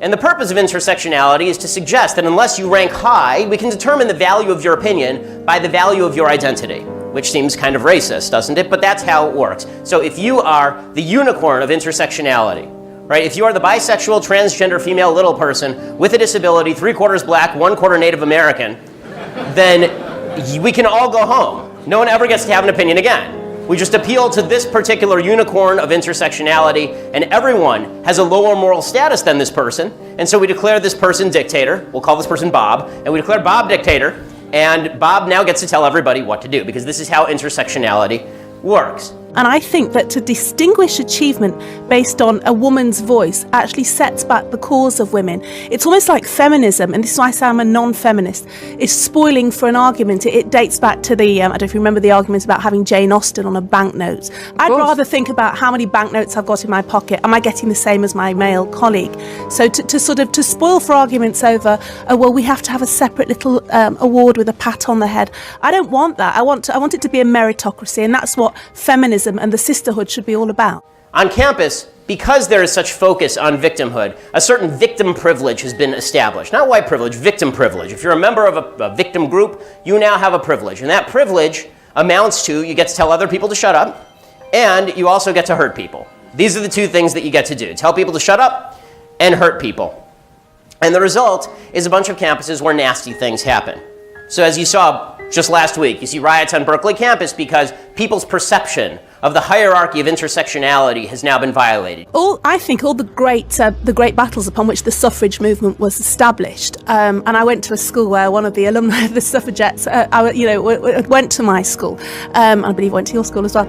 And the purpose of intersectionality is to suggest that unless you rank high, we can determine the value of your opinion by the value of your identity, which seems kind of racist, doesn't it? But that's how it works. So if you are the unicorn of intersectionality, right? If you are the bisexual, transgender, female little person with a disability, 3/4 black, 1/4 Native American, then we can all go home. No one ever gets to have an opinion again. We just appeal to this particular unicorn of intersectionality, and everyone has a lower moral status than this person, and so we declare this person dictator. We'll call this person Bob, and we declare Bob dictator, and Bob now gets to tell everybody what to do, because this is how intersectionality works. And I think that to distinguish achievement based on a woman's voice actually sets back the cause of women. It's almost like feminism, and this is why I say I'm a non-feminist, is spoiling for an argument. It dates back to the, I don't know if you remember the argument about having Jane Austen on a banknote. I'd rather think about how many banknotes I've got in my pocket. Am I getting the same as my male colleague? So to spoil for arguments over, oh, well, we have to have a separate little award with a pat on the head. I don't want that. I want it to be a meritocracy, and that's what feminism and the sisterhood should be all about. On campus, because there is such focus on victimhood, a certain victim privilege has been established. Not white privilege, victim privilege. If you're a member of a victim group, you now have a privilege. And that privilege amounts to you get to tell other people to shut up, and you also get to hurt people. These are the two things that you get to do. Tell people to shut up and hurt people. And the result is a bunch of campuses where nasty things happen. So as you saw just last week, you see riots on Berkeley campus because people's perception of the hierarchy of intersectionality has now been violated. I think all the great battles upon which the suffrage movement was established, and I went to a school where one of the alumni of the suffragettes, went to my school. I believe went to your school as well.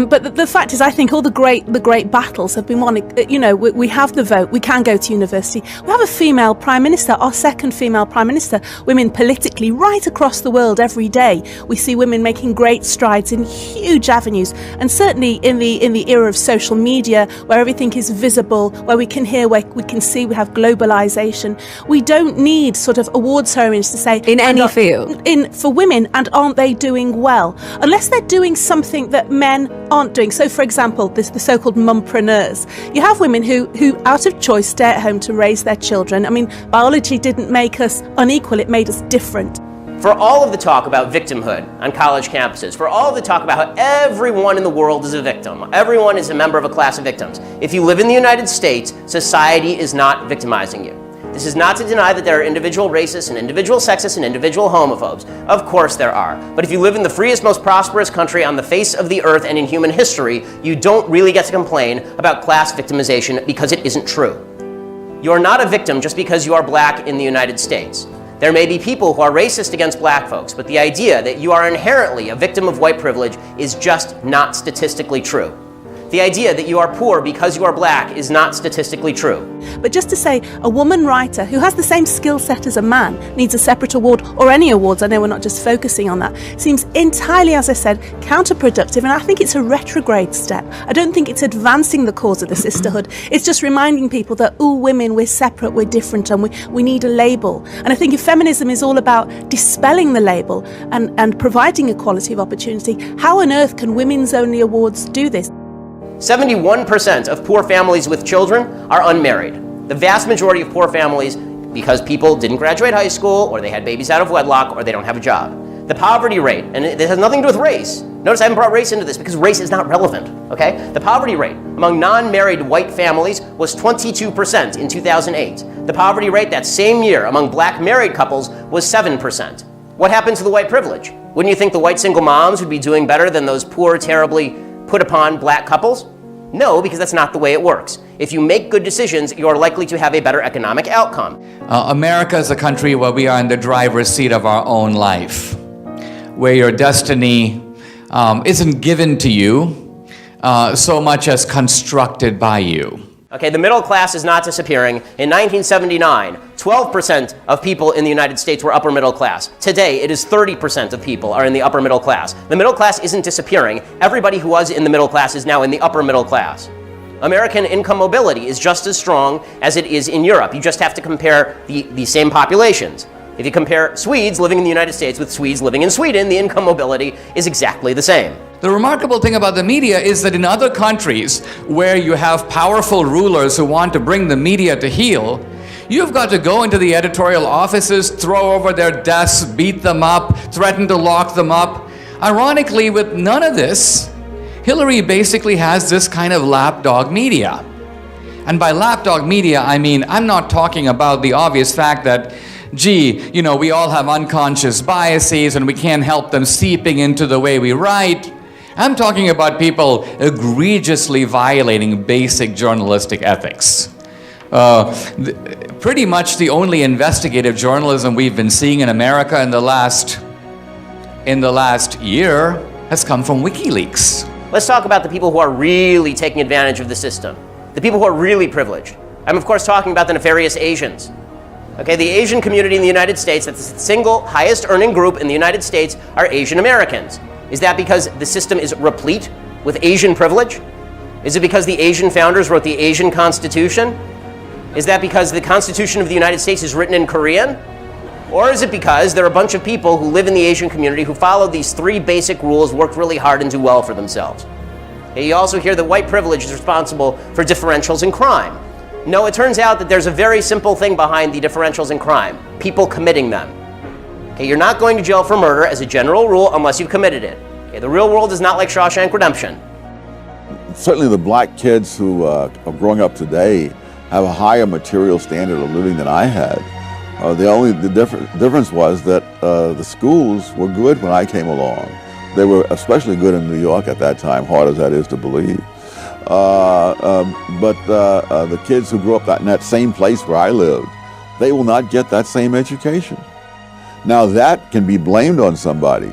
But the fact is, I think all the great battles have been won. We have the vote. We can go to university. We have a female prime minister, our second female prime minister. Women politically right across the world every day. We see women making great strides in huge avenues, and certainly in the era of social media, where everything is visible, where we can hear, where we can see, we have globalization. We don't need sort of award ceremonies to say in any field for women, and aren't they doing well? Unless they're doing something that men aren't doing. So, for example, the so-called mumpreneurs. You have women who out of choice stay at home to raise their children. I mean, biology didn't make us unequal; it made us different. For all of the talk about victimhood on college campuses, for all of the talk about how everyone in the world is a victim, everyone is a member of a class of victims, if you live in the United States, society is not victimizing you. This is not to deny that there are individual racists and individual sexists and individual homophobes. Of course there are. But if you live in the freest, most prosperous country on the face of the earth and in human history, you don't really get to complain about class victimization because it isn't true. You are not a victim just because you are black in the United States. There may be people who are racist against black folks, but the idea that you are inherently a victim of white privilege is just not statistically true. The idea that you are poor because you are black is not statistically true. But just to say, a woman writer who has the same skill set as a man needs a separate award, or any awards, I know we're not just focusing on that, seems entirely, as I said, counterproductive, and I think it's a retrograde step. I don't think it's advancing the cause of the sisterhood. It's just reminding people that, women, we're separate, we're different, and we need a label. And I think if feminism is all about dispelling the label and providing equality of opportunity, how on earth can women's only awards do this? 71% of poor families with children are unmarried. The vast majority of poor families because people didn't graduate high school, or they had babies out of wedlock, or they don't have a job. The poverty rate, and it has nothing to do with race. Notice I haven't brought race into this because race is not relevant, okay? The poverty rate among non-married white families was 22% in 2008. The poverty rate that same year among black married couples was 7%. What happened to the white privilege? Wouldn't you think the white single moms would be doing better than those poor, terribly put upon black couples? No, because that's not the way it works. If you make good decisions, you're likely to have a better economic outcome. America is a country where we are in the driver's seat of our own life, where your destiny isn't given to you so much as constructed by you. Okay, the middle class is not disappearing. In 1979, 12% of people in the United States were upper middle class. Today, it is 30% of people are in the upper middle class. The middle class isn't disappearing. Everybody who was in the middle class is now in the upper middle class. American income mobility is just as strong as it is in Europe. You just have to compare the same populations. If you compare Swedes living in the United States with Swedes living in Sweden, the income mobility is exactly the same. The remarkable thing about the media is that in other countries where you have powerful rulers who want to bring the media to heel, You've got to go into the editorial offices, throw over their desks, beat them up, threaten to lock them up. Ironically, with none of this, Hillary basically has this kind of lapdog media. And by lapdog media, I mean, I'm not talking about the obvious fact that, gee, you know, we all have unconscious biases and we can't help them seeping into the way we write. I'm talking about people egregiously violating basic journalistic ethics. Pretty much the only investigative journalism we've been seeing in America in the last year has come from WikiLeaks. Let's talk about the people who are really taking advantage of the system. The people who are really privileged. I'm of course talking about the nefarious Asians. Okay, the Asian community in the United States, that's the single highest earning group in the United States, are Asian Americans. Is that because the system is replete with Asian privilege? Is it because the Asian founders wrote the Asian Constitution? Is that because the Constitution of the United States is written in Korean? Or is it because there are a bunch of people who live in the Asian community who follow these three basic rules, work really hard, and do well for themselves? Okay, you also hear that white privilege is responsible for differentials in crime. No, it turns out that there's a very simple thing behind the differentials in crime: people committing them. Okay, you're not going to jail for murder as a general rule unless you've committed it. Okay, the real world is not like Shawshank Redemption. Certainly the black kids who are growing up today have a higher material standard of living than I had. The difference was that the schools were good when I came along. They were especially good in New York at that time, hard as that is to believe. But the kids who grew up in that same place where I lived, they will not get that same education. Now that can be blamed on somebody,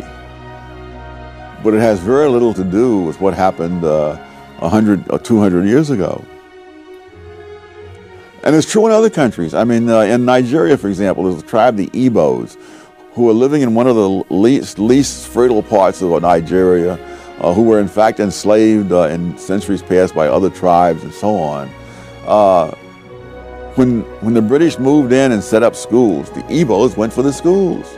but it has very little to do with what happened 100 or 200 years ago. And it's true in other countries. I mean, in Nigeria, for example, there's a tribe, the Igbos, who are living in one of the least fertile parts of Nigeria, who were in fact enslaved in centuries past by other tribes and so on. When the British moved in and set up schools, the Igbos went for the schools.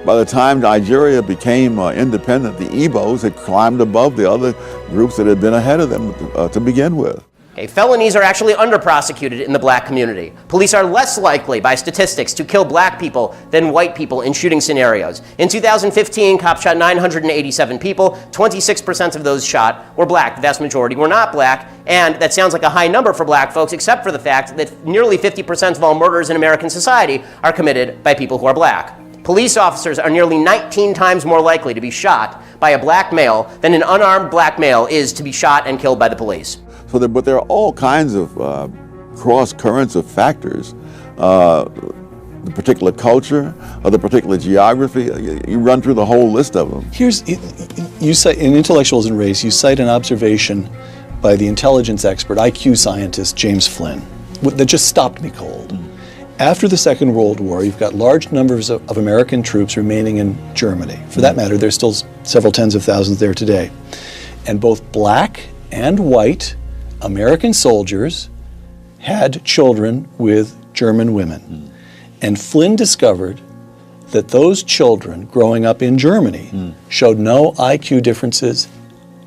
By the time Nigeria became independent, the Igbos had climbed above the other groups that had been ahead of them to begin with. Okay, felonies are actually under-prosecuted in the black community. Police are less likely, by statistics, to kill black people than white people in shooting scenarios. In 2015, cops shot 987 people. 26% of those shot were black. The vast majority were not black. And that sounds like a high number for black folks, except for the fact that nearly 50% of all murders in American society are committed by people who are black. Police officers are nearly 19 times more likely to be shot by a black male than an unarmed black male is to be shot and killed by the police. But there are all kinds of cross currents of factors. The particular culture, or the particular geography, you run through the whole list of them. You cite, in Intellectuals and Race, you cite an observation by the intelligence expert, IQ scientist, James Flynn, that just stopped me cold. After the Second World War, you've got large numbers of American troops remaining in Germany. For that matter, there's still several tens of thousands there today. And both black and white American soldiers had children with German women. And Flynn discovered that those children growing up in Germany showed no IQ differences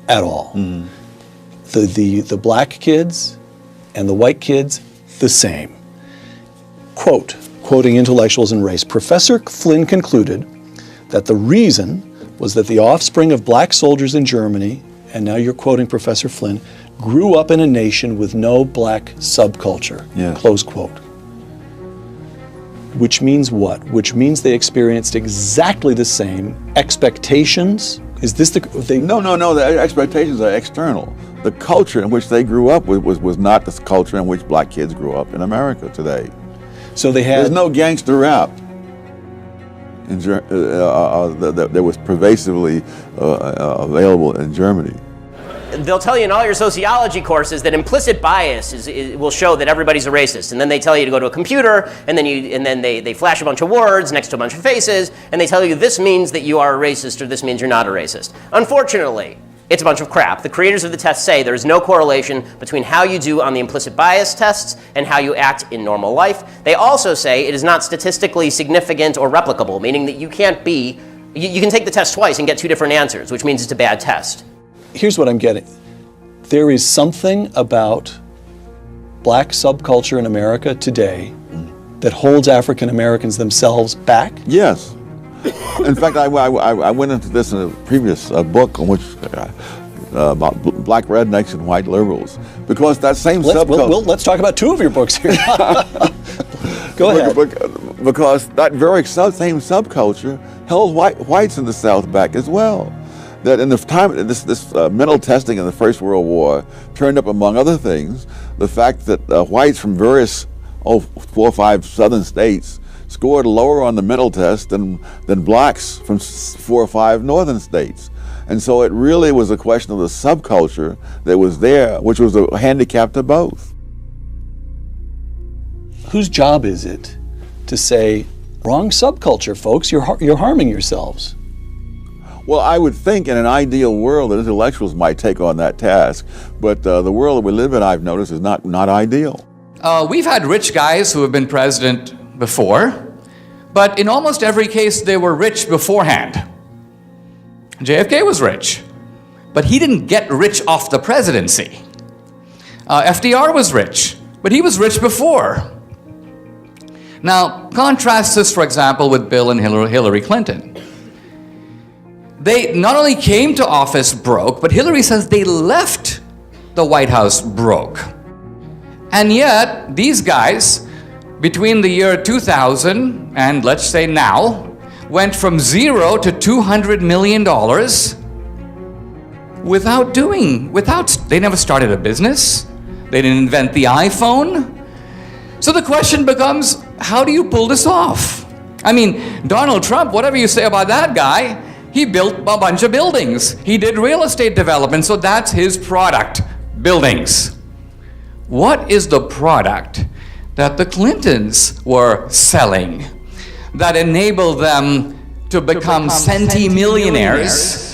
at all. The black kids and the white kids, the same. Quoting Intellectuals and Race, Professor Flynn concluded that the reason was that the offspring of black soldiers in Germany, and now you're quoting Professor Flynn, grew up in a nation with no black subculture, close quote. Which means what? Which means they experienced exactly the same expectations? Is this No, the expectations are external. The culture in which they grew up was not the culture in which black kids grew up in America today. So they had... There's no gangster rap that was pervasively available in Germany. They'll tell you in all your sociology courses that implicit bias will show that everybody's a racist, and then they tell you to go to a computer, and then they flash a bunch of words next to a bunch of faces, and they tell you this means that you are a racist or this means you're not a racist. Unfortunately, it's a bunch of crap. The creators of the test say there is no correlation between how you do on the implicit bias tests and how you act in normal life. They also say it is not statistically significant or replicable, meaning that you can take the test twice and get two different answers, which means it's a bad test. Here's what I'm getting. There is something about black subculture in America today that holds African Americans themselves back? Yes. In fact, I went into this in a previous book on which about black rednecks and white liberals, because that same subculture. Let's talk about two of your books here. Go ahead. Because that very same subculture held whites in the South back as well. That in the time this mental testing in the First World War turned up, among other things, the fact that whites from various 4 or 5 southern states scored lower on the mental test than blacks from 4 or 5 northern states. And so it really was a question of the subculture that was there, which was a handicap to both. Whose job is it to say, wrong subculture, folks, you're harming yourselves? Well, I would think in an ideal world that intellectuals might take on that task, but the world that we live in, I've noticed, is not ideal. We've had rich guys who have been president before, but in almost every case they were rich beforehand. JFK was rich, but he didn't get rich off the presidency. FDR was rich, but he was rich before. Now, contrast this, for example, with Bill and Hillary Clinton. They not only came to office broke, but Hillary says they left the White House broke. And yet, these guys, between the year 2000 and let's say now, went from $0 to $200 million they never started a business. They didn't invent the iPhone. So the question becomes, how do you pull this off? I mean, Donald Trump, whatever you say about that guy, he built a bunch of buildings. He did real estate development, so that's his product, buildings. What is the product that the Clintons were selling that enabled them to become centimillionaires